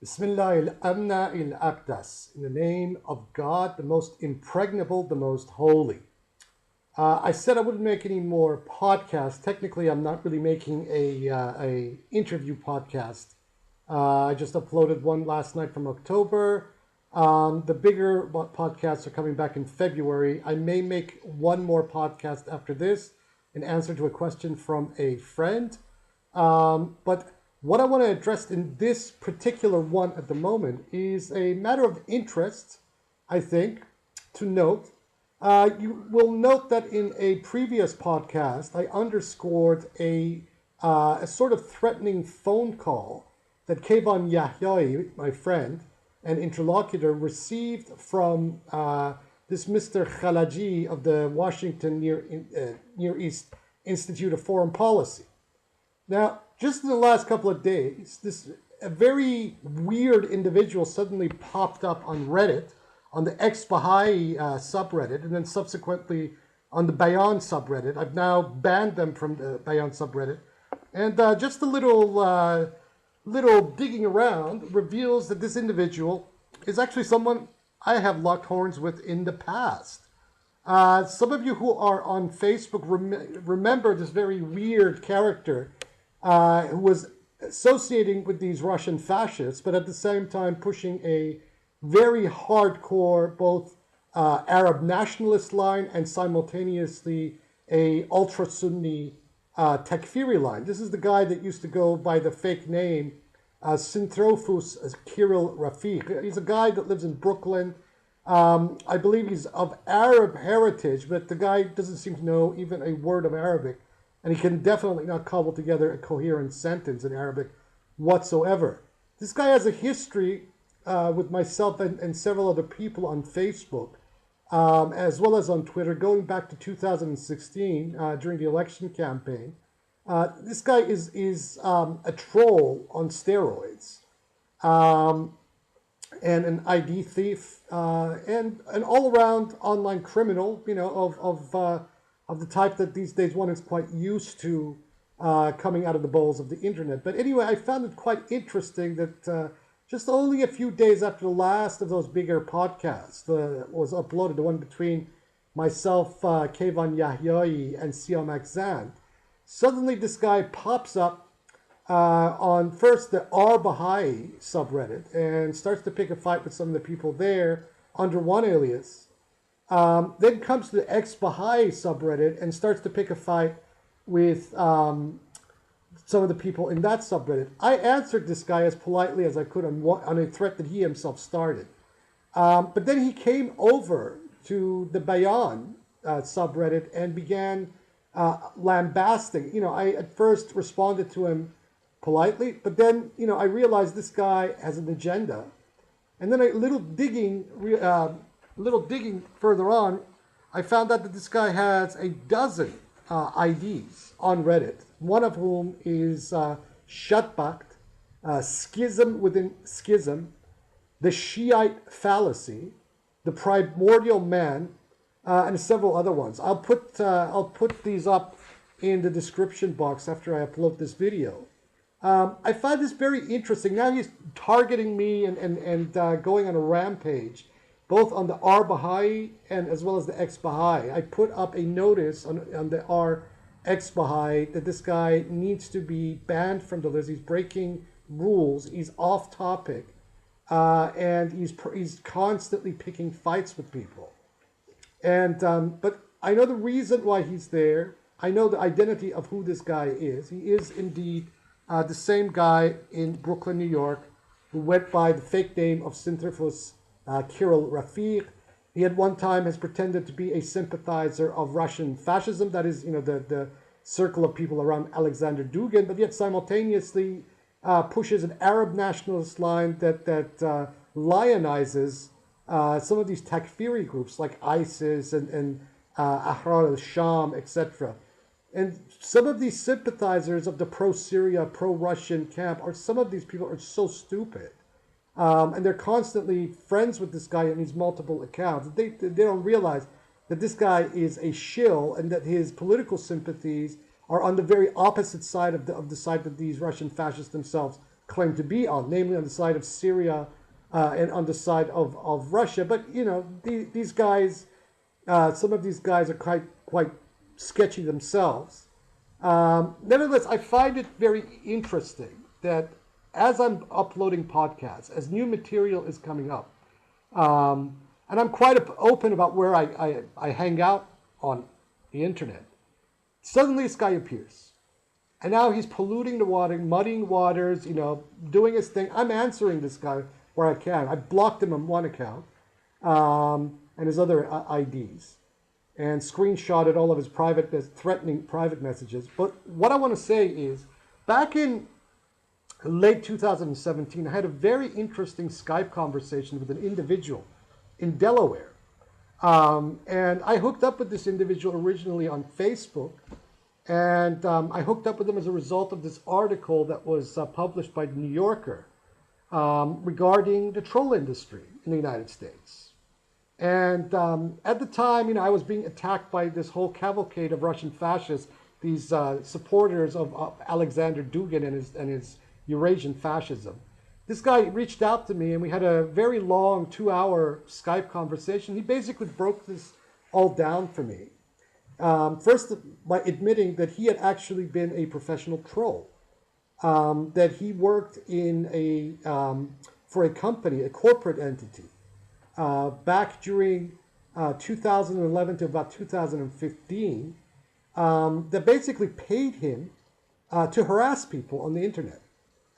Bismillah al-Amna al-Aqdas. In the name of God, the most impregnable, the most holy. I said I wouldn't make any more podcasts. Technically, I'm not really making a interview podcast. I just uploaded one last night from October. The bigger podcasts are coming back in February. I may make one more podcast after this in answer to a question from a friend. But what I want to address in this particular one at the moment is a matter of interest, I think, to note. You will note that in a previous podcast, I underscored a sort of threatening phone call that Kayvan Yahyai, my friend and interlocutor, received from this Mr. Khalaji of the Washington Near East Institute of Foreign Policy. Now, just in the last couple of days, a very weird individual suddenly popped up on Reddit, on the Ex-Baha'i subreddit, and then subsequently on the Bayan subreddit. I've now banned them from the Bayan subreddit. And just a little digging around reveals that this individual is actually someone I have locked horns with in the past. Some of you who are on Facebook remember this very weird character who was associating with these Russian fascists, but at the same time pushing a very hardcore, both Arab nationalist line and simultaneously a ultra-Sunni Takfīrī line. This is the guy that used to go by the fake name Syntrophous Cyril Rafiq. He's a guy that lives in Brooklyn. I believe he's of Arab heritage, but the guy doesn't seem to know even a word of Arabic, and he can definitely not cobble together a coherent sentence in Arabic whatsoever. This guy has a history with myself and several other people on Facebook, as well as on Twitter, going back to 2016 during the election campaign. This guy is a troll on steroids, and an ID thief, and an all-around online criminal, you know, of the type that these days one is quite used to coming out of the bowls of the internet. But anyway, I found it quite interesting that just only a few days after the last of those bigger podcasts was uploaded, the one between myself, Kayvan Yahyai, and Siam Akzan, suddenly this guy pops up on first the Bahai subreddit and starts to pick a fight with some of the people there under one alias. Then comes to the Ex-Baha'i subreddit and starts to pick a fight with some of the people in that subreddit. I answered this guy as politely as I could on a threat that he himself started. But then he came over to the Bayan subreddit and began lambasting. You know, I at first responded to him politely, but then, you know, I realized this guy has an agenda. And then a little digging further on, I found out that this guy has a dozen IDs on Reddit, one of whom is shadbakht, SchismWithinSchism, TheShiiteFallacy, the primordialman, and several other ones. I'll put these up in the description box after I upload this video. I find this very interesting. Now he's targeting me and going on a rampage, both on the Bahai and as well as the Ex-Baha'i. I put up a notice on the Ex-Baha'i that this guy needs to be banned from the list. He's breaking rules. He's off topic, and he's constantly picking fights with people. And but I know the reason why he's there. I know the identity of who this guy is. He is indeed the same guy in Brooklyn, New York, who went by the fake name of Syntrophous Cyril Rafiq. He at one time has pretended to be a sympathizer of Russian fascism. That is, you know, the circle of people around Alexander Dugin, but yet simultaneously pushes an Arab nationalist line that lionizes some of these Takfīrī groups like ISIS and Ahrar al-Sham, etc. And some of these sympathizers of the pro-Syria, pro-Russian camp, some of these people are so stupid. And they're constantly friends with this guy on these multiple accounts. They don't realize that this guy is a shill and that his political sympathies are on the very opposite side of the side that these Russian fascists themselves claim to be on, namely on the side of Syria and on the side of Russia. But, you know, these guys, some of these guys are quite sketchy themselves. Nevertheless, I find it very interesting that as I'm uploading podcasts, as new material is coming up, and I'm quite open about where I hang out on the internet, suddenly this guy appears. And now he's polluting the water, muddying waters, you know, doing his thing. I'm answering this guy where I can. I blocked him on one account and his other IDs, and screenshotted all of his threatening private messages. But what I want to say is, back in late 2017, I had a very interesting Skype conversation with an individual in Delaware. And I hooked up with this individual originally on Facebook. And I hooked up with him as a result of this article that was published by The New Yorker regarding the troll industry in the United States. And at the time, you know, I was being attacked by this whole cavalcade of Russian fascists, these supporters of Alexander Dugin and his Eurasian fascism. This guy reached out to me, and we had a very long 2-hour Skype conversation. He basically broke this all down for me. First, by admitting that he had actually been a professional troll, that he worked in for a company, a corporate entity, back during 2011 to about 2015, that basically paid him to harass people on the internet.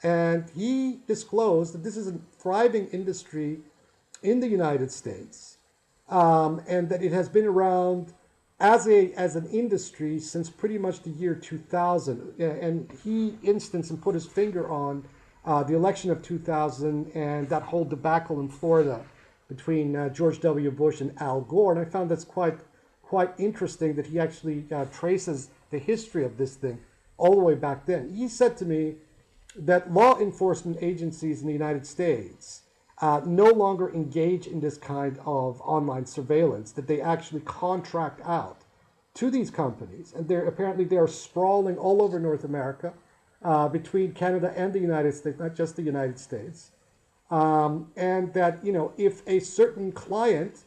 And he disclosed that this is a thriving industry in the United States, and that it has been around as an industry since pretty much the year 2000. And he instanced and put his finger on the election of 2000 and that whole debacle in Florida between George W. Bush and Al Gore. And I found that's quite interesting that he actually traces the history of this thing all the way back then. He said to me that law enforcement agencies in the United States no longer engage in this kind of online surveillance, that they actually contract out to these companies. And apparently they are sprawling all over North America, between Canada and the United States, not just the United States. And that, you know, if a certain client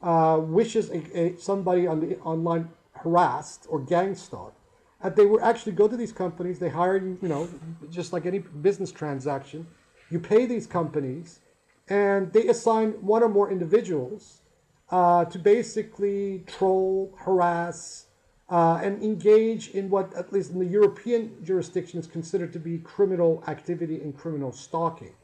wishes somebody on the online harassed or gang stalked, they will actually go to these companies. They hire you, you know, just like any business transaction. You pay these companies, and they assign one or more individuals to basically troll, harass, and engage in what, at least in the European jurisdiction, is considered to be criminal activity and criminal stalking.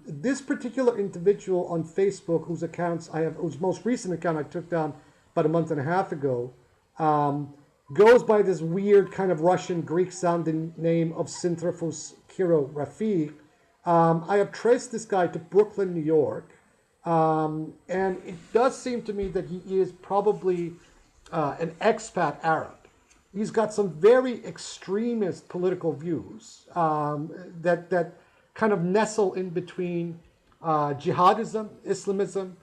This particular individual on Facebook, whose most recent account I took down about a month and a half ago, goes by this weird kind of Russian Greek-sounding name of Syntrophous Rafiq. I have traced this guy to Brooklyn, New York, and it does seem to me that he is probably an expat Arab. He's got some very extremist political views that kind of nestle in between jihadism, Islamism,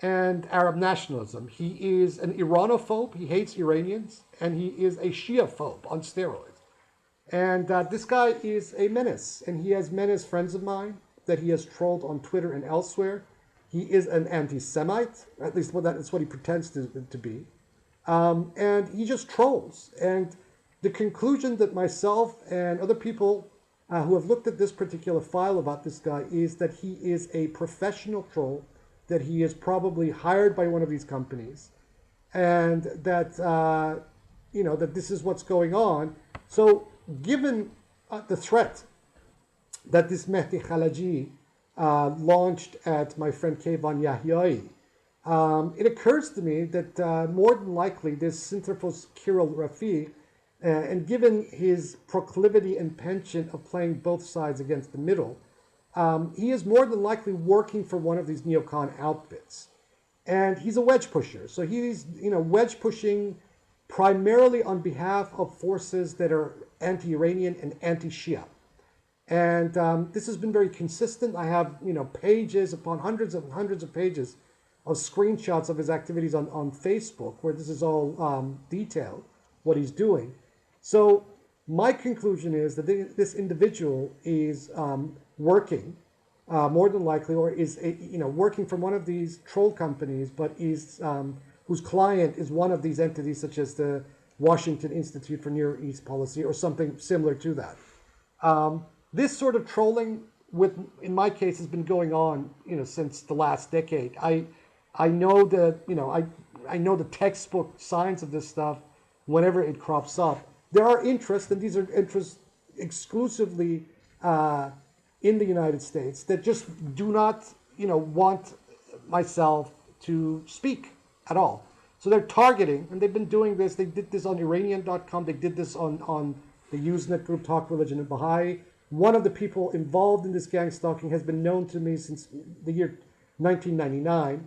and Arab nationalism. He is an Iranophobe. He hates Iranians, and he is a Shia-phobe on steroids. And this guy is a menace, and he has menaced friends of mine that he has trolled on Twitter and elsewhere. He is an anti-Semite, at least that's what he pretends to be. And he just trolls. And the conclusion that myself and other people who have looked at this particular file about this guy is that he is a professional troll, that he is probably hired by one of these companies, and that, you know, that this is what's going on. So given the threat that this Mehdi Khalaji launched at my friend Kayvan Yahyai, it occurs to me that more than likely this Syntrophous Rafiq, and given his proclivity and penchant of playing both sides against the middle, he is more than likely working for one of these NeoCon outfits. And he's a wedge pusher. So he's, you know, wedge pushing primarily on behalf of forces that are anti-Iranian and anti-Shia. And this has been very consistent. I have, you know, pages upon hundreds and hundreds of pages of screenshots of his activities on Facebook, where this is all detailed, what he's doing. So My conclusion is that this individual is working, more than likely, or is working from one of these troll companies, but is whose client is one of these entities, such as the Washington Institute for Near East Policy or something similar to that. This sort of trolling, in my case, has been going on, since the last decade. I know the I know the textbook signs of this stuff whenever it crops up. There are interests, and these are interests exclusively in the United States, that just do not, want myself to speak at all. So they're targeting, and they've been doing this. They did this on Iranian.com. They did this on the Usenet group Talk Religion and Baha'i. One of the people involved in this gang stalking has been known to me since the year 1999.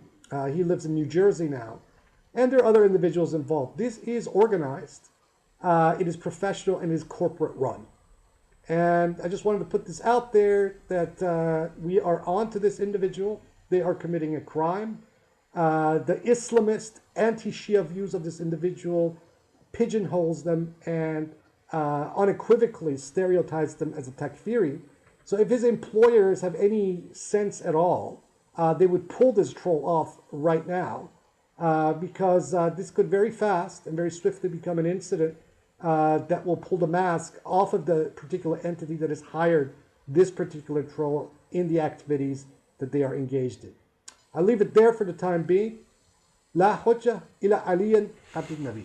He lives in New Jersey now. And there are other individuals involved. This is organized. It is professional and is corporate run. And I just wanted to put this out there that we are on to this individual. They are committing a crime. The Islamist anti-Shia views of this individual pigeonholes them and unequivocally stereotypes them as a Takfīrī. So if his employers have any sense at all, they would pull this troll off right now, because this could very fast and very swiftly become an incident that will pull the mask off of the particular entity that has hired this particular troll in the activities that they are engaged in. I'll leave it there for the time being. La hujja ila aliyan abd nabi.